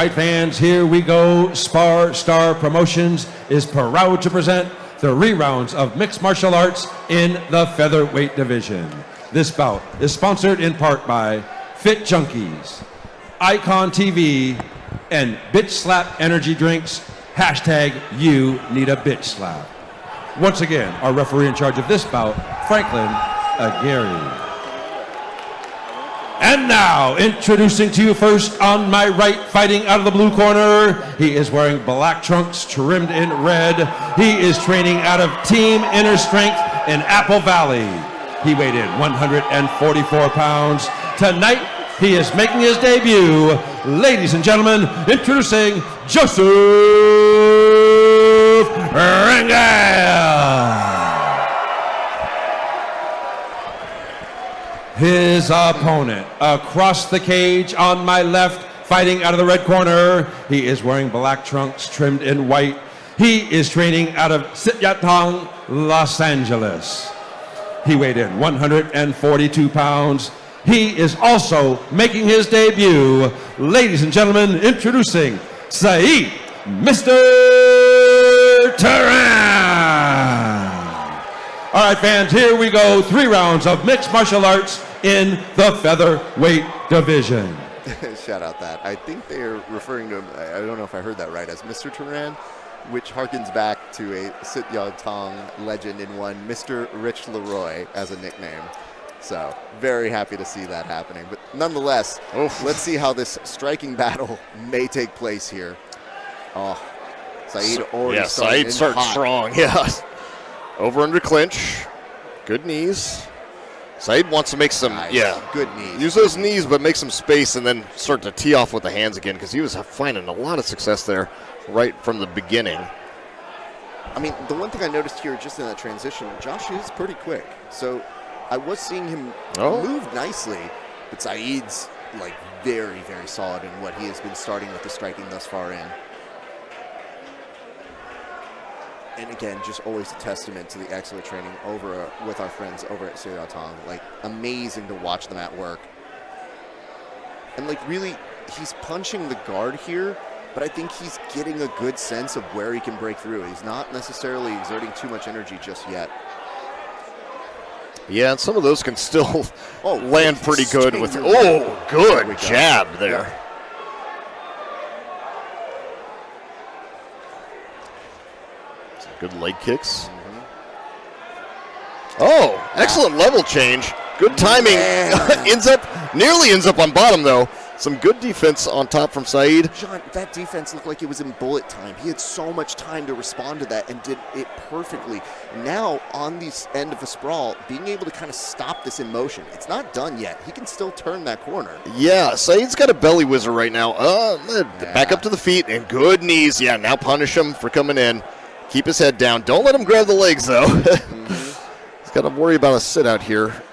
right, fans, here we go. SparStar Promotions is proud to present the re-rounds of mixed martial arts in the featherweight division. This bout is sponsored in part by Fit Junkies, Icon TV, and Bitch Slap Energy Drinks. Hashtag you need a bitch slap. Once again, our referee in charge of this bout, Franklin Aguirre. And now, introducing to you first on my right, fighting out of the blue corner, he is wearing black trunks trimmed in red. He is training out of Team Inner Strength in Apple Valley. He weighed in 144 pounds. Tonight, he is making his debut. Ladies and gentlemen, introducing Joseph Rangel. His opponent across the cage on my left, fighting out of the red corner. He is wearing black trunks trimmed in white. He is training out of Sityatong, Los Angeles. He weighed in 142 pounds. He is also making his debut. Ladies and gentlemen, introducing Zain, Mr. Teran. All right, fans, here we go. 3 rounds of mixed martial arts in the featherweight division. Shout out that. I think they're referring to him, I don't know if I heard that right, as Mr. Teran, which harkens back to a Sityatong legend in one, Mr. Rich Leroy, as a nickname. So, very happy to see that happening. But nonetheless, let's see how this striking battle may take place here. Oh, Zain already Zain starts strong. Yeah. Over under clinch. Good knees. Zain wants to make some, good knees. Use those knees, but make some space and then start to tee off with the hands again, because he was finding a lot of success there right from the beginning. I mean, the one thing I noticed here just in that transition, Josh is pretty quick. So I was seeing him move nicely, but Zaid's like very, very solid in what he has been starting with the striking thus far in. And again, just always a testament to the excellent training over with our friends over at Sityatong. Like, amazing to watch them at work. And like, really, he's punching the guard here, but I think he's getting a good sense of where he can break through. He's not necessarily exerting too much energy just yet. Yeah, and some of those can still land pretty good with, good jab there. Yeah. Good leg kicks. Oh, excellent level change. Good timing. Nearly ends up on bottom, though. Some good defense on top from Zain. John, that defense looked like it was in bullet time. He had so much time to respond to that and did it perfectly. Now, on the end of a sprawl, being able to kind of stop this in motion. It's not done yet. He can still turn that corner. Yeah, Zain's got a belly whizzer right now. Back up to the feet and good knees. Yeah, now punish him for coming in. Keep his head down. Don't let him grab the legs, though. He's got to worry about a sit-out here.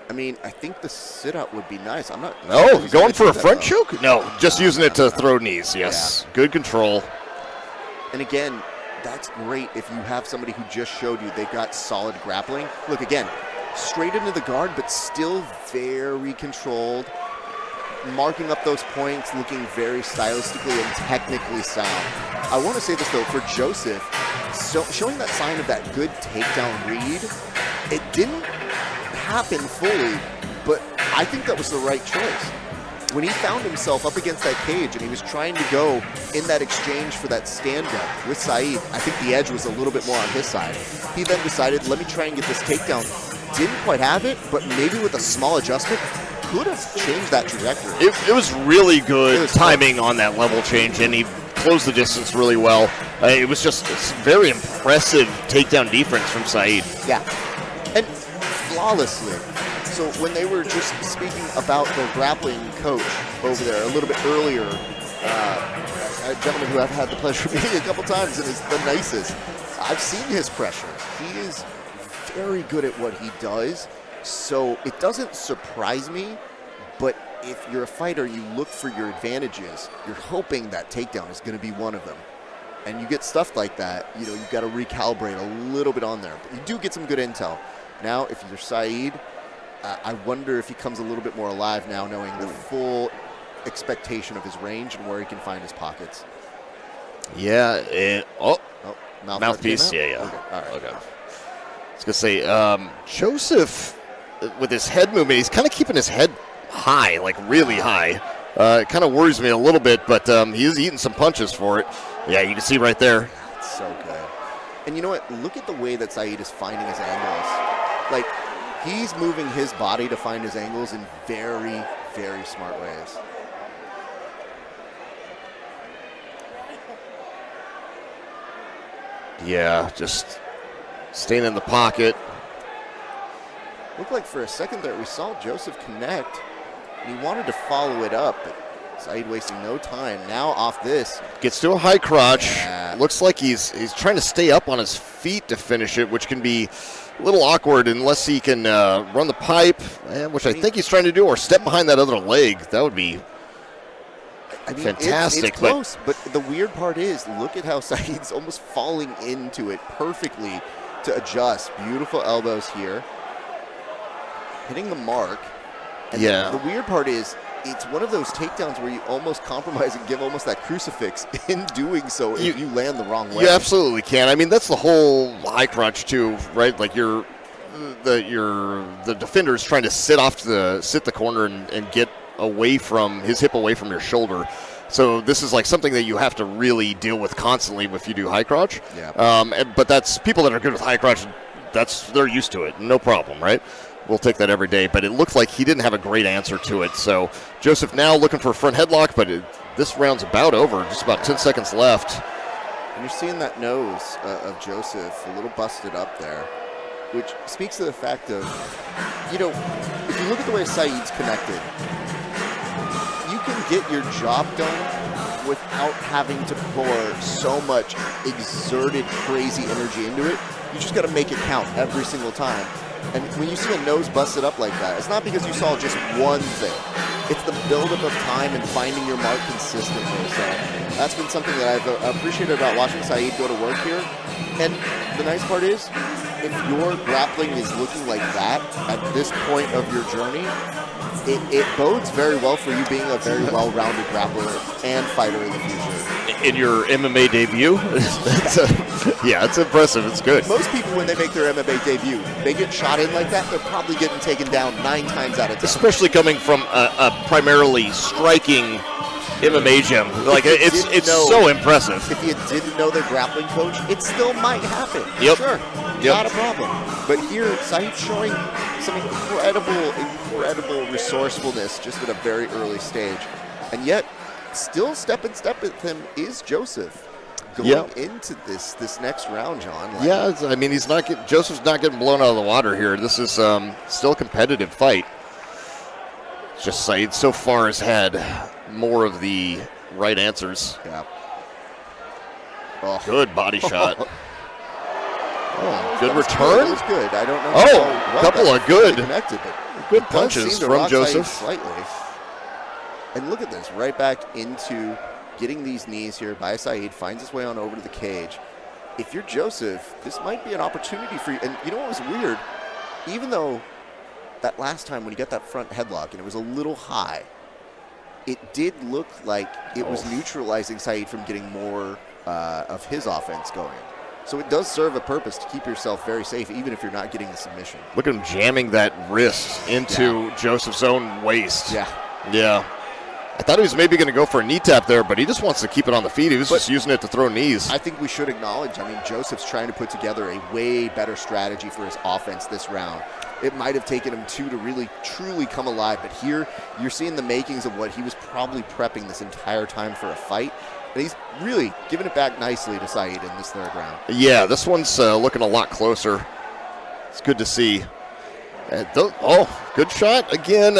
I mean, I think the sit-out would be nice. I'm not... No, going for a front choke? No, just using it to throw knees, yes. Yeah. Good control. And again, that's great if you have somebody who just showed you they've got solid grappling. Look, again, straight into the guard, but still very controlled. Marking up those points, looking very stylistically and technically sound. I want to say this, though, for Joseph, showing that sign of that good takedown read, it didn't happen fully, but I think that was the right choice. When he found himself up against that cage and he was trying to go in that exchange for that stand-up with Zain, I think the edge was a little bit more on his side. He then decided, let me try and get this takedown. Didn't quite have it, but maybe with a small adjustment, could have changed that trajectory. It was really good timing on that level change, and he closed the distance really well. It was just very impressive takedown defense from Zain. Yeah, and flawlessly. So when they were just speaking about the grappling coach over there a little bit earlier, a gentleman who I've had the pleasure of meeting a couple times and is the nicest, I've seen his pressure. He is very good at what he does. So it doesn't surprise me, but if you're a fighter, you look for your advantages. You're hoping that takedown is going to be one of them. And you get stuff like that, you know, you've got to recalibrate a little bit on there. But you do get some good intel. Now, if you're Zain, I wonder if he comes a little bit more alive now, knowing the full expectation of his range and where he can find his pockets. Yeah. Oh, Mouthpiece. Yeah. Okay, all right. Okay. I was going to say, Joseph, with his head movement, he's kind of keeping his head high, like really high. It kind of worries me a little bit, but he is eating some punches for it. Yeah, you can see right there. That's so good. And you know what? Look at the way that Saeed is finding his angles. Like, he's moving his body to find his angles in very, very smart ways. Yeah, just staying in the pocket. Looked like for a second there we saw Joseph connect, and he wanted to follow it up, but Saeed wasting no time. Now off this. Gets to a high crotch. Yeah. Looks like he's trying to stay up on his feet to finish it, which can be a little awkward unless he can run the pipe, which I think he's trying to do, or step behind that other leg. That would be fantastic. It's close, but the weird part is, look at how Saeed's almost falling into it perfectly to adjust. Beautiful elbows here. Hitting the mark. And yeah. The weird part is, it's one of those takedowns where you almost compromise and give almost that crucifix in doing so if you land the wrong way. You absolutely can. I mean, that's the whole high crotch too, right? Like the defender is trying to sit the corner and get away from his hip away from your shoulder. So this is like something that you have to really deal with constantly if you do high crotch. Yeah. But that's people that are good with high crotch. They're used to it, no problem, right? We'll take that every day, but it looked like he didn't have a great answer to it. So Joseph now looking for a front headlock, but this round's about over. Just about 10 seconds left. And you're seeing that nose of Joseph a little busted up there, which speaks to the fact of, if you look at the way Saeed's connected, you can get your job done without having to pour so much exerted, crazy energy into it. You just got to make it count every single time. And when you see a nose busted up like that, it's not because you saw just one thing. It's the buildup of time and finding your mark consistently. So that's been something that I've appreciated about watching Saeed go to work here. And the nice part is, if your grappling is looking like that at this point of your journey, it bodes very well for you being a very well-rounded grappler and fighter in the future. In your MMA debut? It's impressive. It's good. Most people, when they make their MMA debut, they get shot in like that, they're probably getting taken down 9 times out of 10. Especially coming from a primarily striking MMA gym. Like, it's so impressive. If you didn't know their grappling coach, it still might happen. Yep. Sure. Yep. Not a problem. But here, Saeed showing some incredible resourcefulness just at a very early stage. And yet, still step with him is Joseph. Going into this next round, John. I mean, Joseph's not getting blown out of the water here. This is still a competitive fight. It's just Saeed so far has had more of the right answers. Yeah. Oh. Good body shot. Good That return. was good. I don't know. A couple of good connected, but good punches from Joseph. Slightly. And look at this, right back into getting these knees here by Saeed, finds his way on over to the cage. If you're Joseph, this might be an opportunity for you. And you know what was weird? Even though that last time when he got that front headlock and it was a little high, it did look like it was neutralizing Saeed from getting more of his offense going. So it does serve a purpose to keep yourself very safe, even if you're not getting the submission. Look at him jamming that wrist into Joseph's own waist. Yeah. I thought he was maybe going to go for a knee tap there, but he just wants to keep it on the feet. He was just using it to throw knees. I think we should acknowledge, Joseph's trying to put together a way better strategy for his offense this round. It might have taken him 2 to really, truly come alive, but here you're seeing the makings of what he was probably prepping this entire time for a fight. And he's really giving it back nicely to Saeed in this third round. Yeah, this one's looking a lot closer. It's good to see. Good shot again.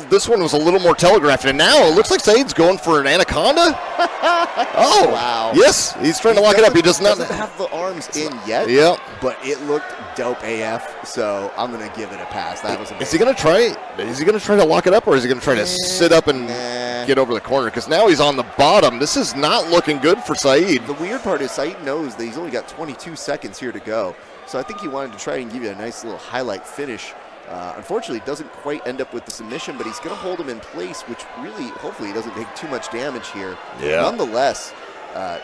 This one was a little more telegraphed, and now it looks like Saeed's going for an anaconda. Wow. Yes, he's trying to lock it up. He doesn't have the arms in yet. Yeah, but it looked dope AF. So I'm gonna give it a pass. That was amazing. Is he gonna try? Is he gonna try to lock it up, or is he gonna try to sit up and get over the corner? Because now he's on the bottom. This is not looking good for Saeed. The weird part is Saeed knows that he's only got 22 seconds here to go. So I think he wanted to try and give you a nice little highlight finish Unfortunately, doesn't quite end up with the submission, but he's going to hold him in place, which really, hopefully, he doesn't take too much damage here. Yeah. Nonetheless,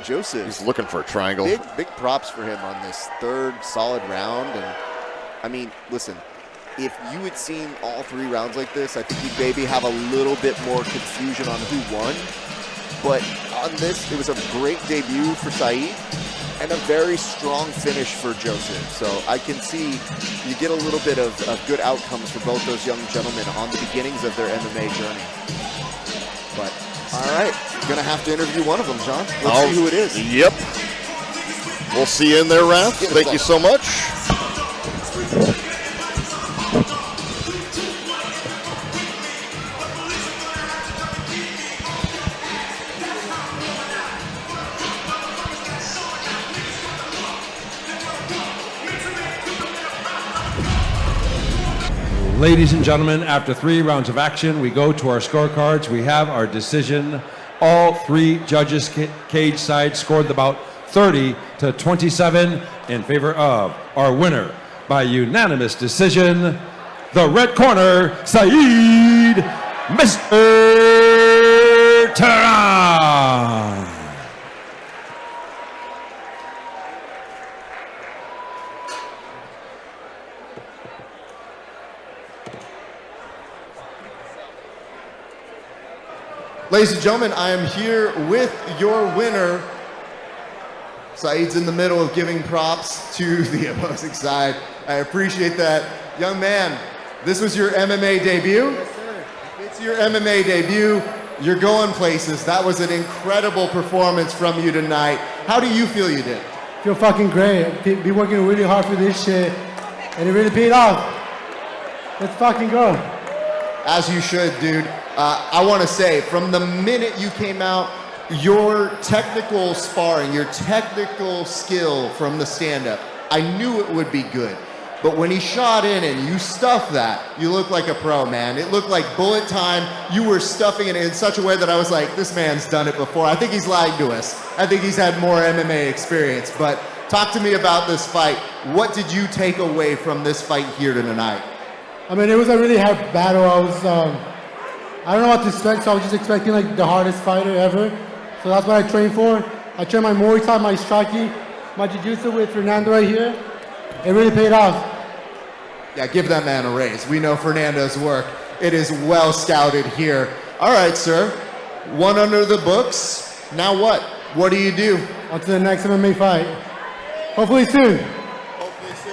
Joseph. He's looking for a triangle. Big props for him on this third solid round. And I mean, listen, if you had seen all 3 rounds like this, I think you'd maybe have a little bit more confusion on who won. But on this, it was a great debut for Saeed and a very strong finish for Joseph. So I can see you get a little bit of good outcomes for both those young gentlemen on the beginnings of their MMA journey. But, all right, gonna have to interview one of them, John. Let's see who it is. Yep. We'll see you in there, Raph. Thank you so much. Ladies and gentlemen, after 3 rounds of action, we go to our scorecards. We have our decision. All 3 judges' cage side scored the bout 30-27 in favor of our winner by unanimous decision, the red corner, Saeed Mr. Teran. Ladies and gentlemen, I am here with your winner. Saeed's in the middle of giving props to the opposing side. I appreciate that. Young man, this was your MMA debut? Yes, sir. It's your MMA debut. You're going places. That was an incredible performance from you tonight. How do you feel you did? Feel fucking great. Be working really hard for this shit, and it really paid off. Let's fucking go. As you should, dude. I want to say, from the minute you came out, your technical sparring, your technical skill from the stand-up, I knew it would be good. But when he shot in and you stuffed that, you looked like a pro, man. It looked like bullet time. You were stuffing it in such a way that I was like, this man's done it before. I think he's lying to us. I think he's had more MMA experience. But talk to me about this fight. What did you take away from this fight here tonight? I mean, it was a really hard battle. I don't know what to expect, so I was just expecting like the hardest fighter ever. So that's what I trained for. I trained my Muay Thai, my striking, my Jiu-Jitsu with Fernando right here. It really paid off. Yeah, give that man a raise. We know Fernando's work. It is well scouted here. All right, sir. 1 under the books. Now what? What do you do? On to the next MMA fight. Hopefully soon.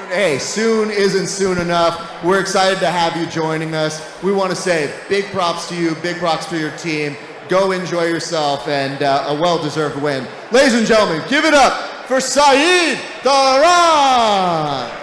Hey, soon isn't soon enough. We're excited to have you joining us. We want to say big props to you, big props to your team. Go enjoy yourself, and a well-deserved win. Ladies and gentlemen, give it up for Saeed Teran!